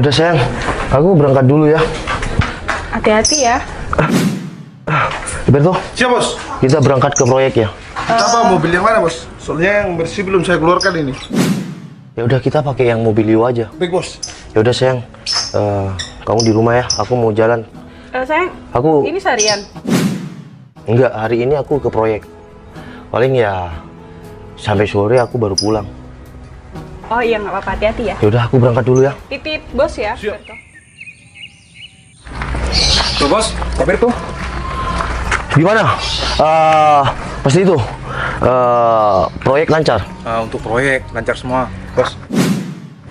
udah sayang, aku berangkat dulu ya. Hati-hati ya. Berto, Siap bos. kita berangkat ke proyek ya. Kita apa mobil yang mana bos? Soalnya yang bersih belum saya keluarkan ini. Ya udah kita pakai yang mobil Liwa aja. Baik bos. Ya udah sayang, kamu di rumah ya. Aku mau jalan. Sayang, Aku ini seharian. enggak, hari ini aku ke proyek. Paling ya sampai sore aku baru pulang. Oh iya, nggak apa-apa, hati-hati ya. Ya udah aku berangkat dulu ya. Titip bos ya. Siap. Berto. Tuh bos, kabar tuh. Gimana? Pasti itu. Proyek lancar. Untuk proyek lancar semua bos.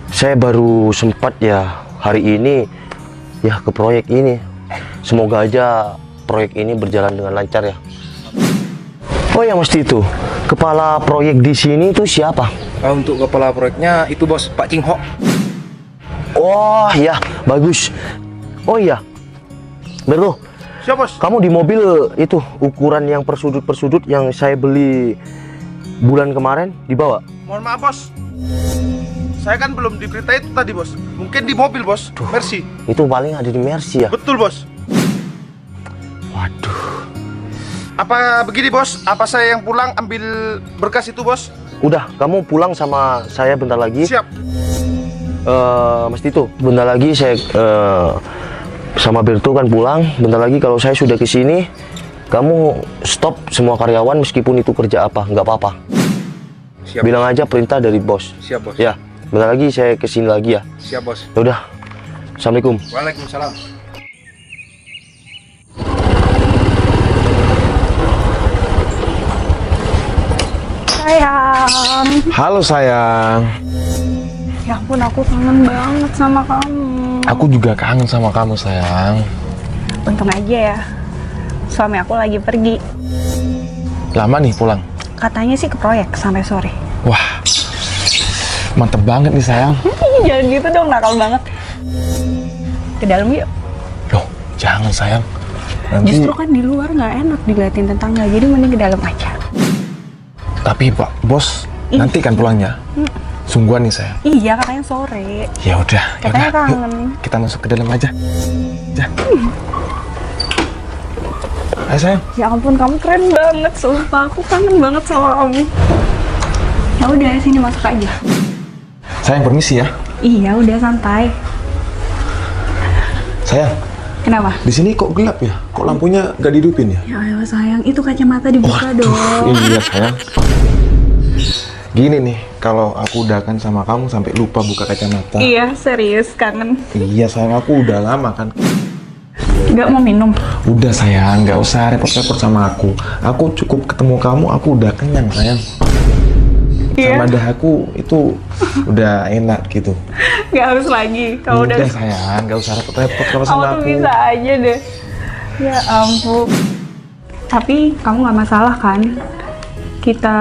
Saya baru sempat ya hari ini ya ke proyek ini. Semoga aja proyek ini berjalan dengan lancar ya. Oh ya mesti itu. Kepala proyek di sini itu siapa? Untuk kepala proyeknya itu bos, Pak Cing Ho. Oh ya, bagus. Oh iya. Berlo, Siap bos. kamu di mobil itu ukuran yang persudut-persudut yang saya beli bulan kemarin dibawa? Mohon maaf bos. Saya kan belum diberita itu tadi bos. Mungkin di mobil bos. Mercy. Itu paling ada di Mercy ya. Betul bos. Waduh. Apa begini bos? Apa saya yang pulang ambil berkas itu bos? Udah, kamu pulang sama saya bentar lagi. Siap. Mesti itu. Bentar lagi saya sama Berto kan pulang. Bentar lagi kalau saya sudah ke sini, kamu stop semua karyawan meskipun itu kerja apa, nggak apa-apa. Siap. Bilang aja perintah dari bos. Siap bos. Ya, bentar lagi saya ke sini lagi ya. Siap bos. Ya udah. Assalamualaikum. Waalaikumsalam. Sayang. Halo sayang, Ya ampun, aku kangen banget sama kamu. aku juga kangen sama kamu sayang. Untung aja ya, suami aku lagi pergi. Lama nih pulang? Katanya sih ke proyek sampai sore. Wah, mantep banget nih sayang. Jangan gitu dong, nakal banget. Ke dalam yuk. Loh, jangan sayang. Nanti, Justru kan di luar nggak enak diliatin tetangga, jadi mending ke dalam aja. tapi Pak Bos, Ih. nanti kan pulangnya. Sungguhan nih sayang. Iya, katanya sore. Ya udah, Katanya yuk, kangen. kita masuk ke dalam aja. Ya. Ayo sayang. Ya ampun, kamu keren banget, sumpah. Aku kangen banget sama kamu. Ya udah, sini masuk aja. Sayang permisi ya. Iya, udah santai. Sayang, Kenapa? di sini kok gelap ya? Kok lampunya nggak dihidupin ya? Ya elah sayang, itu kacamata dibuka dong. Iya sayang. Gini nih, kalau aku udah kan sama kamu sampai lupa buka kacamata. Iya, serius kangen. Iya sayang, aku udah lama kan. Nggak mau minum? Udah sayang, nggak usah repot-repot sama aku. Aku cukup ketemu kamu, aku udah kenyang sayang. Sama Iya. dah aku itu udah enak gitu. Nggak harus lagi. Kalau udah sayang, nggak usah repot-repot kalau kamu sama tuh aku. bisa aja deh. Ya ampun. Tapi kamu nggak masalah kan? Kita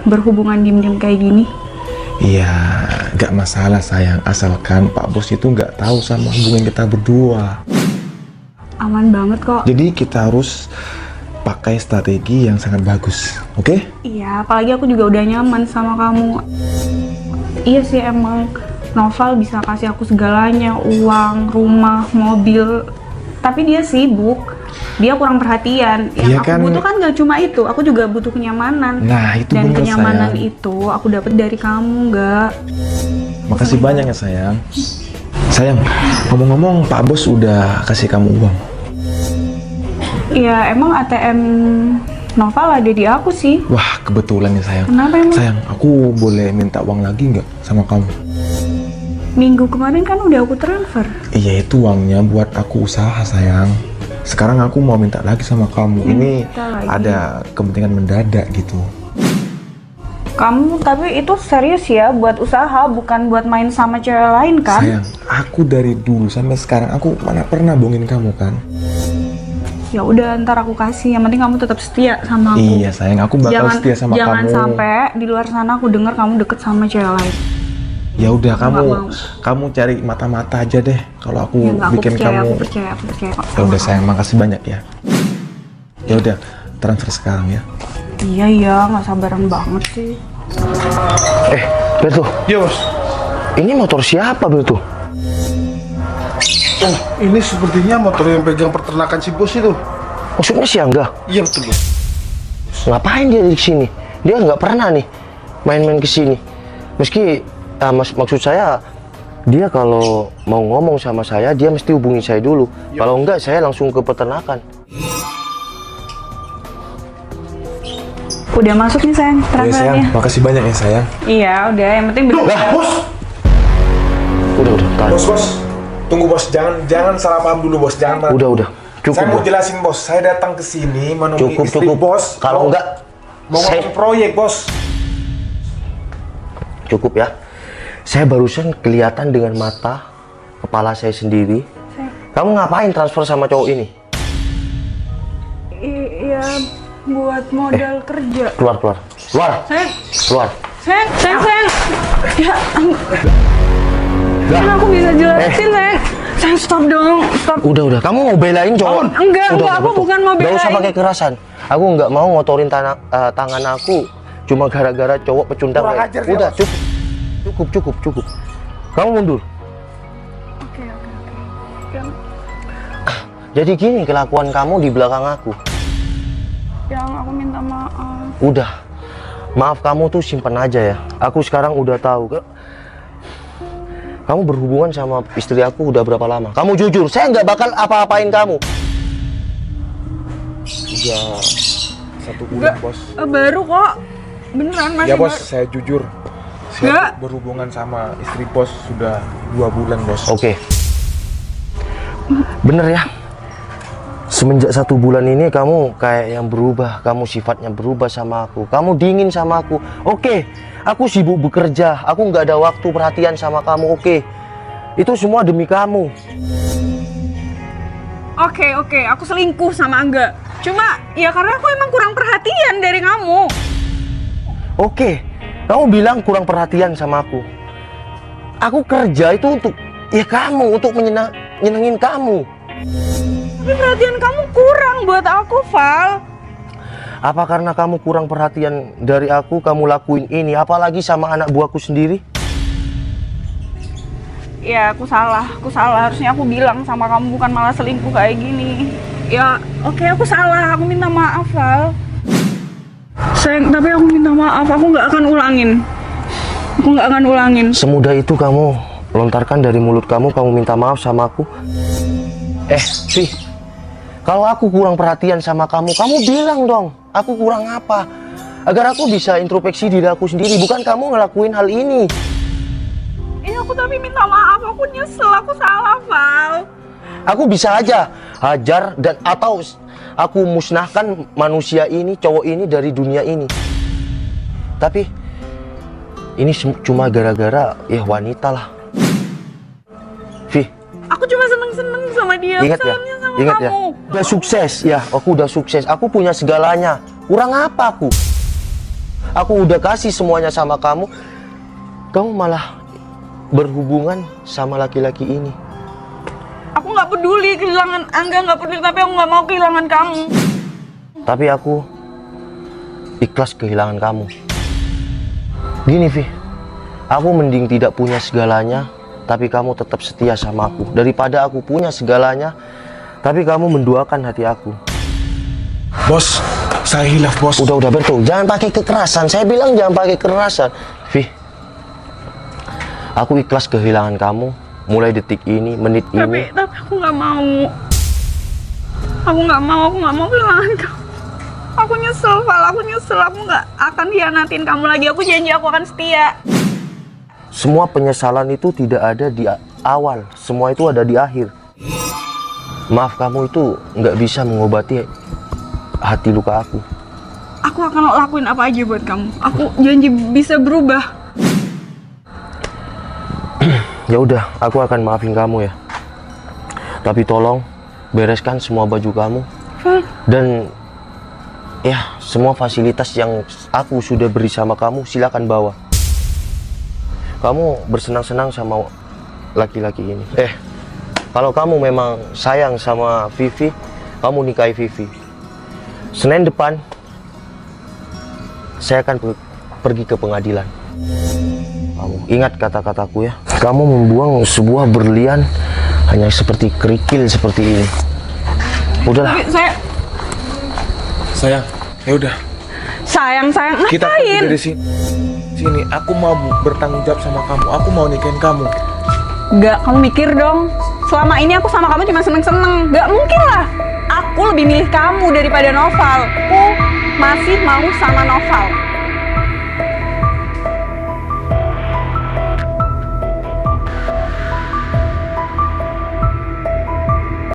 berhubungan diem-diem kayak gini? Iya, nggak masalah sayang. Asalkan Pak Bos itu nggak tahu sama hubungan kita berdua. Aman banget kok. Jadi kita harus pakai strategi yang sangat bagus, oke? Iya, apalagi aku juga udah nyaman sama kamu. Iya sih, emang Noval bisa kasih aku segalanya, uang, rumah, mobil. Tapi dia sibuk, dia kurang perhatian. Yang Iya aku kan? butuh kan gak cuma itu, aku juga butuh kenyamanan. Nah, itu Dan bener, kenyamanan sayang. itu aku dapat dari kamu, nggak? Makasih banyak ya sayang. Sayang, ngomong-ngomong Pak Bos udah kasih kamu uang. Iya, emang ATM Noval ada di aku sih. Wah, kebetulan ya sayang. Kenapa emang? Sayang, aku boleh minta uang lagi nggak sama kamu? Minggu kemarin kan udah aku transfer. Iya, itu uangnya buat aku usaha sayang. Sekarang aku mau minta lagi sama kamu. Ini Minta lagi. ada kepentingan mendadak gitu. Kamu tapi itu serius ya buat usaha, bukan buat main sama cewek lain kan? Sayang, aku dari dulu sampai sekarang aku mana pernah bohongin kamu kan? Ya udah, ntar aku kasih. Yang penting kamu tetap setia sama aku. Iya sayang, aku bakal setia sama jangan kamu. sampai di luar sana aku dengar kamu deket sama cewek lain. Ya udah, Aku nggak mau. kamu cari mata-mata aja deh. Kalau aku Ya nggak, bikin aku kamu. percaya kok. Ya udah sayang, makasih banyak ya. Ya udah, transfer sekarang ya. Iya, nggak sabaran banget sih. Berto, Iya bos. ini motor siapa Berto? Oh, ini sepertinya motor yang pegang peternakan si bos itu. Maksudnya si Angga? Iya betul bos. Ngapain dia di sini? Dia nggak pernah nih main-main ke sini. Meski maksud saya, dia kalau mau ngomong sama saya, dia mesti hubungi saya dulu. Kalau enggak, saya langsung ke peternakan. Udah masuk nih sayang, Ya sayang, transferannya. makasih banyak ya sayang. Iya, udah. Yang penting bener. Lah bos. Udah, tahan. Bos, tunggu bos, jangan salah paham dulu bos, jangan. Udah, cukup. Saya mau Bos. jelasin bos, saya datang ke sini menemui Cukup, istri cukup. bos. Kalau enggak, mau saya- ngomong proyek bos. Cukup ya. Saya barusan kelihatan dengan mata kepala saya sendiri. Kamu ngapain transfer sama cowok ini? Iya, buat modal kerja. Keluar. Sayang, Keluar. sayang. Ya, kan aku bisa jelasin, sayang. Sayang, stop dong, stop. Udah. Kamu mau belain cowok? Enggak, Udah, aku betul. bukan mau Nggak usah belain. pakai kekerasan. Aku nggak mau ngotorin tangan aku cuma gara-gara cowok pecundang. Kurang ajar dia, Udah, bos. cukup. Kamu mundur. Oke. Jadi gini kelakuan kamu di belakang aku. Yang aku minta maaf. Udah. Maaf kamu tuh simpan aja ya. Aku sekarang udah tahu. Kamu berhubungan sama istri aku udah berapa lama? Kamu jujur, saya nggak bakal apa-apain kamu. Udah 1 bulan bos. Baru kok. Beneran masih Ya bos, baru. saya jujur. Nggak. Saya berhubungan sama istri bos sudah 2 bulan bos. Oke. Bener ya. Semenjak 1 bulan ini kamu kayak yang berubah. Kamu sifatnya berubah sama aku. Kamu dingin sama aku. Oke. Aku sibuk bekerja. Aku nggak ada waktu perhatian sama kamu. Oke. Itu semua demi kamu. Oke, aku selingkuh sama Angga. Cuma ya karena aku emang kurang perhatian dari kamu. Oke. Kamu bilang kurang perhatian sama aku. Aku kerja itu untuk ya kamu, untuk nyenengin kamu. Tapi perhatian kamu kurang buat aku, Val. Apa karena kamu kurang perhatian dari aku, kamu lakuin ini, apalagi sama anak buahku sendiri? Ya, aku salah. Harusnya aku bilang sama kamu, bukan malah selingkuh kayak gini. Ya, oke, aku salah. Aku minta maaf, Val. Sayang, tapi aku minta maaf. Aku nggak akan ulangin. Semudah itu kamu lontarkan dari mulut kamu minta maaf sama aku? Vi, kalau aku kurang perhatian sama kamu bilang dong, aku kurang apa? Agar aku bisa introspeksi diri aku sendiri, bukan kamu ngelakuin hal ini. Aku tapi minta maaf. Aku nyesel. Aku salah, Val. Aku bisa aja hajar dan atau aku musnahkan manusia ini, cowok ini dari dunia ini. Tapi ini cuma gara-gara ya wanita lah. Vi, Aku cuma seneng-seneng sama dia. ingat ya, Sayangnya sama ingat ya. kamu. Udah sukses ya, aku udah sukses. Aku punya segalanya. Kurang apa aku? Aku udah kasih semuanya sama kamu. Kamu malah berhubungan sama laki-laki ini. Aku nggak peduli kehilangan Angga, nggak peduli, tapi aku nggak mau kehilangan kamu. Tapi aku ikhlas kehilangan kamu. Gini Vi, aku mending tidak punya segalanya, tapi kamu tetap setia sama aku, daripada aku punya segalanya, tapi kamu menduakan hati aku. Bos, saya hilaf bos. Udah betul, jangan pakai kekerasan. Saya bilang jangan pakai kekerasan. Vi, aku ikhlas kehilangan kamu. Mulai detik ini, menit ini. Tapi aku nggak mau. Aku nggak mau kehilangan kamu. Aku nyesel, Val. Aku nggak akan hianatin kamu lagi. Aku janji aku akan setia. Semua penyesalan itu tidak ada di awal, semua itu ada di akhir. Maaf kamu itu nggak bisa mengobati hati luka aku. Aku akan lakuin apa aja buat kamu. Aku janji bisa berubah. Ya udah, aku akan maafin kamu ya. Tapi tolong bereskan semua baju kamu dan ya semua fasilitas yang aku sudah beri sama kamu silakan bawa. Kamu bersenang-senang sama laki-laki ini. Kalau kamu memang sayang sama Vivi, kamu nikahi Vivi. Senin depan saya akan pergi ke pengadilan. kamu. Ingat kata-kataku ya. Kamu membuang sebuah berlian hanya seperti kerikil seperti ini. Udahlah. Saya Sayang, ya udah. sayang Kita pergi ngapain? dari sini. Sini, aku mau bertanggung jawab sama kamu. Aku mau nikahin kamu. Gak, kamu mikir dong. Selama ini aku sama kamu cuma seneng-seneng. Gak mungkin lah. Aku lebih milih kamu daripada Noval. Aku masih mau sama Noval.